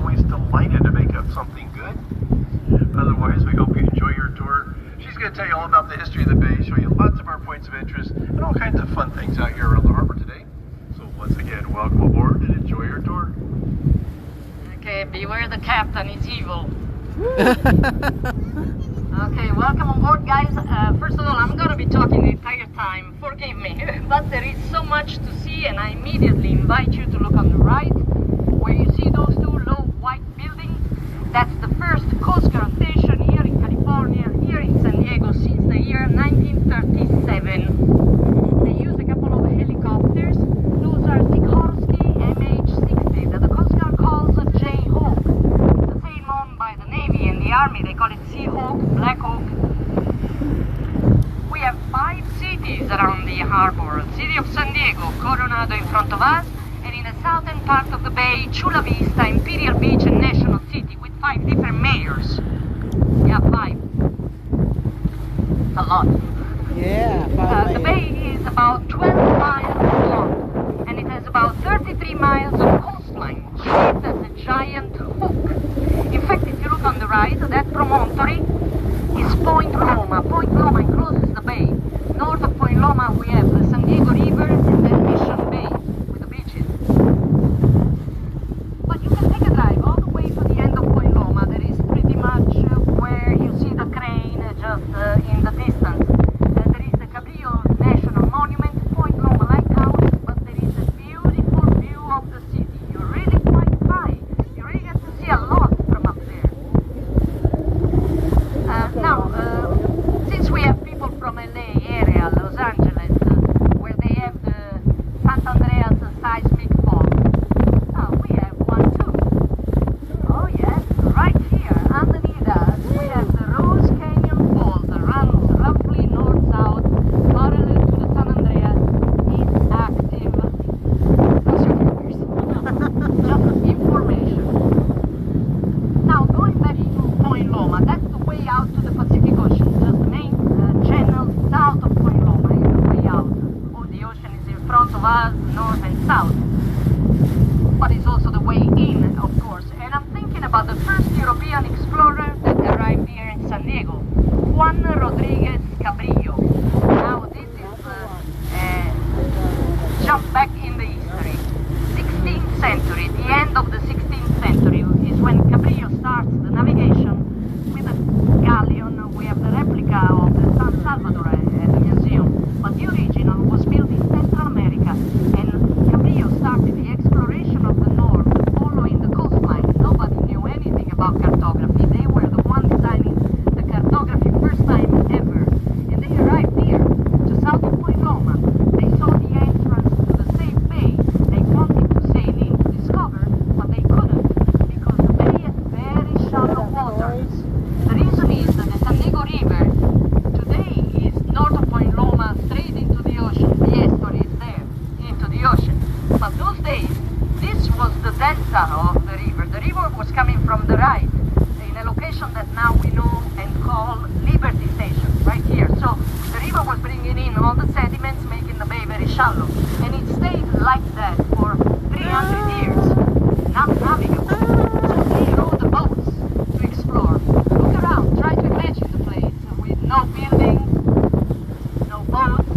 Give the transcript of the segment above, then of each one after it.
always delighted to make up something good. Otherwise, we hope you enjoy your tour. She's going to tell you all about the history of the bay, show you lots of our points of interest, and all kinds of fun things out here around the harbor today. So once again, welcome aboard and enjoy your tour. Okay, beware the captain, it's evil. Okay, welcome on board, guys. First of all, I'm gonna be talking the entire time, forgive me, but there is so much to see, and I immediately invite you to look on the right, where you see those two low white buildings. That's the first Coast Guard station here in California, here in San Diego, since the year 1937. They use a couple of helicopters. Those are Sikorsky MH-60 that the Coast Guard calls a Jayhawk. It's the same owned by the Navy and the Army. They call it Seahawk, Black Hawk. We have 5 cities around the harbor. City of San Diego, Coronado in front of us, and in the southern part of the bay, Chula Vista, Imperial Beach, and National City, with 5 different mayors. Yeah, 5. It's a lot. Yeah, The bay is about 12 miles long, and it has about 33 miles of coastline, shaped as a giant hook. In fact, if you look on the right, that promontory is Point Loma. Point Loma encloses the bay. North of Point Loma, we have the San Diego River and then Mission Bay with the beaches. But you can take a drive all the way to the end of Point Loma. That is pretty much where you see the crane just in the distance. There is the Cabrillo National Monument, Point Loma Lighthouse, but there is a beautiful view of the city. You're really quite high. You really get to see a lot from up there. Since we have people from LA area, Los Angeles, where they have the Santa Andreas seismic fault, we have one too. Oh yes, right here underneath us we have the Rose Canyon Fault that runs roughly north-south, parallel to the San Andreas. It's active. Cross your fingers. Just information. Now going back to Point Loma, that's the way out to the Pacific Ocean. Just the main channel south of Point Loma is the way out. Oh, the ocean is in front of us, north and south. But it's also the way in, of course. And I'm thinking about the first European explorer that arrived here in San Diego, Juan Rodriguez Cabrillo. Now this is jump back in the history. 16th century, the end of the 16th century is when Cabrillo starts the navigation with a galleon. We have the replica of the San Salvador at the museum, but the original was built in Central America, and Cabrillo started the exploration of the north, following the coastline. Nobody knew anything about cartography. They were the ones designing the cartography first time ever, and they arrived here to south of Point Loma. They saw the entrance to the safe bay. They wanted to sail in to discover, but they couldn't because the bay has very shallow waters. The reason is that the San Diego River today is north of Point Loma, straight into the ocean. The estuary is there, into the ocean. But those days, this was the delta of the river. The river was coming from the right, in a location that now we know and call Liberty Station, right here. So the river was bringing in all the sediments, making the bay very shallow. And it stayed like that for 300 years, not navigable. So they rode the boats to explore. Look around, try to imagine the place with no buildings, no boats,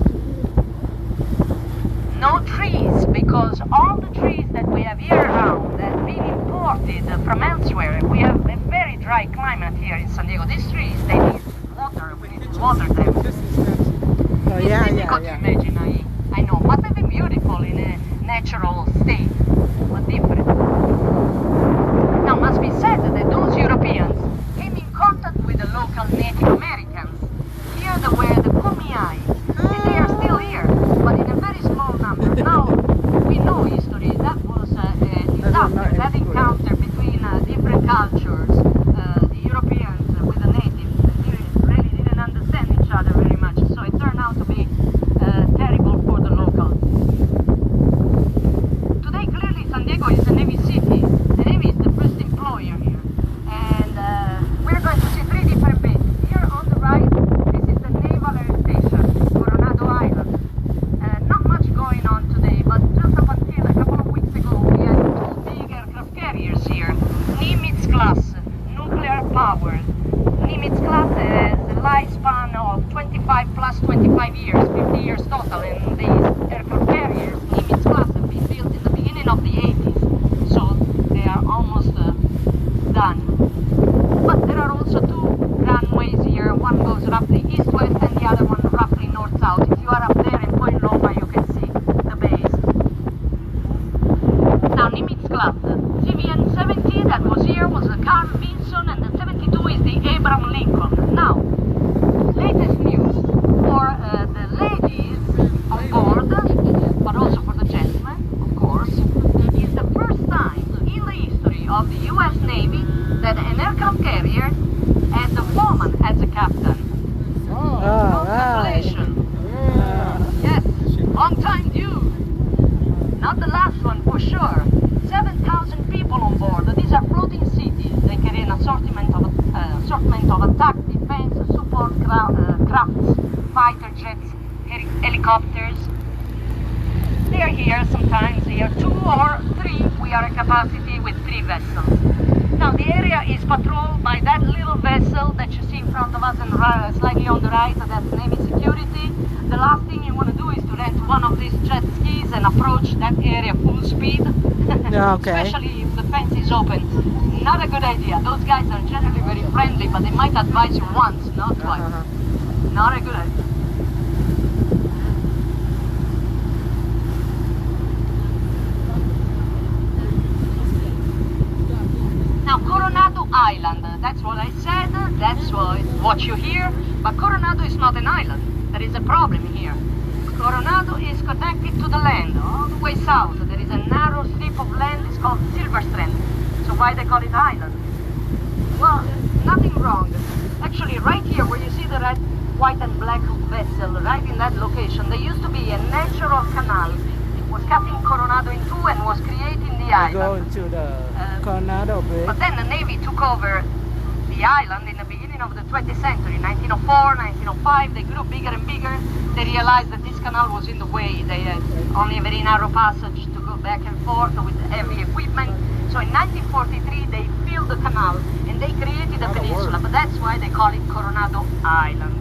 no trees, because all the trees that we have here around have been imported from elsewhere. We have a very dry climate here in San Diego. These trees, they need water. We need to water them. Oh, It's yeah, difficult to imagine, I know, but they've been beautiful in a natural state, but different. Now, must be said that those Europeans came in contact with the local Native Americans. Here they were the Kumeyaay, and they are still here, but in a very small number. Now, we know history. That was a disaster, that encounter between different cultures, the Europeans with the natives. They really didn't understand each other very much, so it turned out to be terrible for the locals. Today, clearly, San Diego is an class, nuclear powered. Nimitz class has a lifespan of 25 plus 25 years, 50 years total, and these aircraft carriers, Nimitz class, have been built in the beginning of the 80s, so they are almost done. But there are also two runways here. One goes roughly east-west and the other one roughly north-south. If you are up there in Point Loma, you can see the base. Now, Nimitz class, CVN 70 that was here was the Carl Vinson, and the 72 is the Abraham Lincoln. Now, latest news for the ladies on board, but also for the gentlemen, of course. It's the first time in the history of the US Navy that an aircraft carrier has a woman as a captain. Congratulations. Yes, long time due. Not the last one for sure. 7,000 people on board. These are floating cities. They carry an assortment of attack, defense, support crafts, fighter jets, helicopters. They are here sometimes. They are 2 or 3. We are a capacity with 3 vessels. Now the area is patrolled by that little vessel that you see in front of us and slightly on the right. That's Navy security. The last thing you want to do is to rent one of these jet skis and approach that area full speed. Okay. Especially if the fence is open. Not a good idea. Those guys are generally very friendly, but they might advise you once, not twice. Not a good idea. Now, Coronado Island, that's what I said, that's what you hear, but Coronado is not an island. There is a problem here. Coronado is connected to the land, all the way south. There is a narrow strip of land, it's called Silver Strand. So why they call it island? Well, nothing wrong. Actually, right here where you see the red, white and black vessel, right in that location, there used to be a natural canal. It was cutting Coronado in two and was creating the island. Going to the Coronado Bridge. But then the Navy took over the island in the beginning of the 20th century, 1904, 1905. They grew bigger and bigger. They realized that this canal was in the way. They had only a very narrow passage to go back and forth with heavy equipment. So in 1943 they filled the canal and they created a peninsula, but that's why they call it Coronado Island.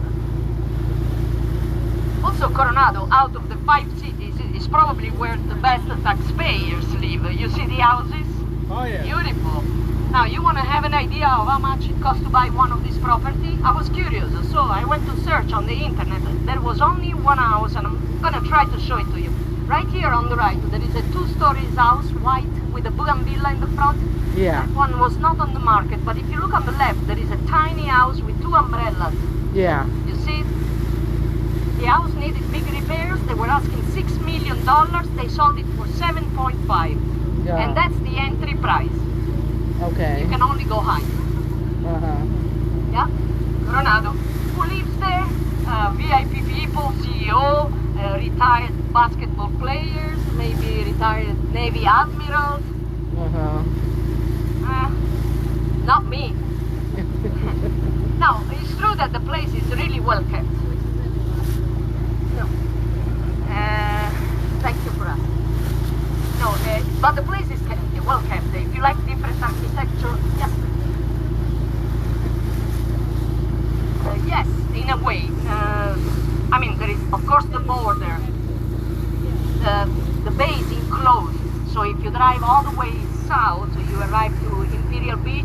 Also Coronado, out of the 5 cities, is probably where the best taxpayers live. You see the houses? Oh yeah. Beautiful. Now you want to have an idea of how much it costs to buy one of these property? I was curious, so I went to search on the internet. There was only one house and I'm gonna try to show it to you. Right here on the right, there is a 2-story house, white, with a bougainvillea in the front. Yeah. That one was not on the market, but if you look on the left, there is a tiny house with 2 umbrellas. Yeah. You see it? The house needed big repairs. They were asking $6 million. They sold it for 7.5. Yeah. And that's the entry price. Okay. You can only go high. Yeah? Coronado. Who lives there? VIP people, CEO, retired basketball players, maybe retired Navy admirals. Not me. Now, it's true that the place is really well kept. No. Thank you for asking. No, but the place is well kept. If you like different architecture, yes. Yes, in a way. I mean, there is, of course, the border. The bay is enclosed. So if you drive all the way south, you arrive to Imperial Beach.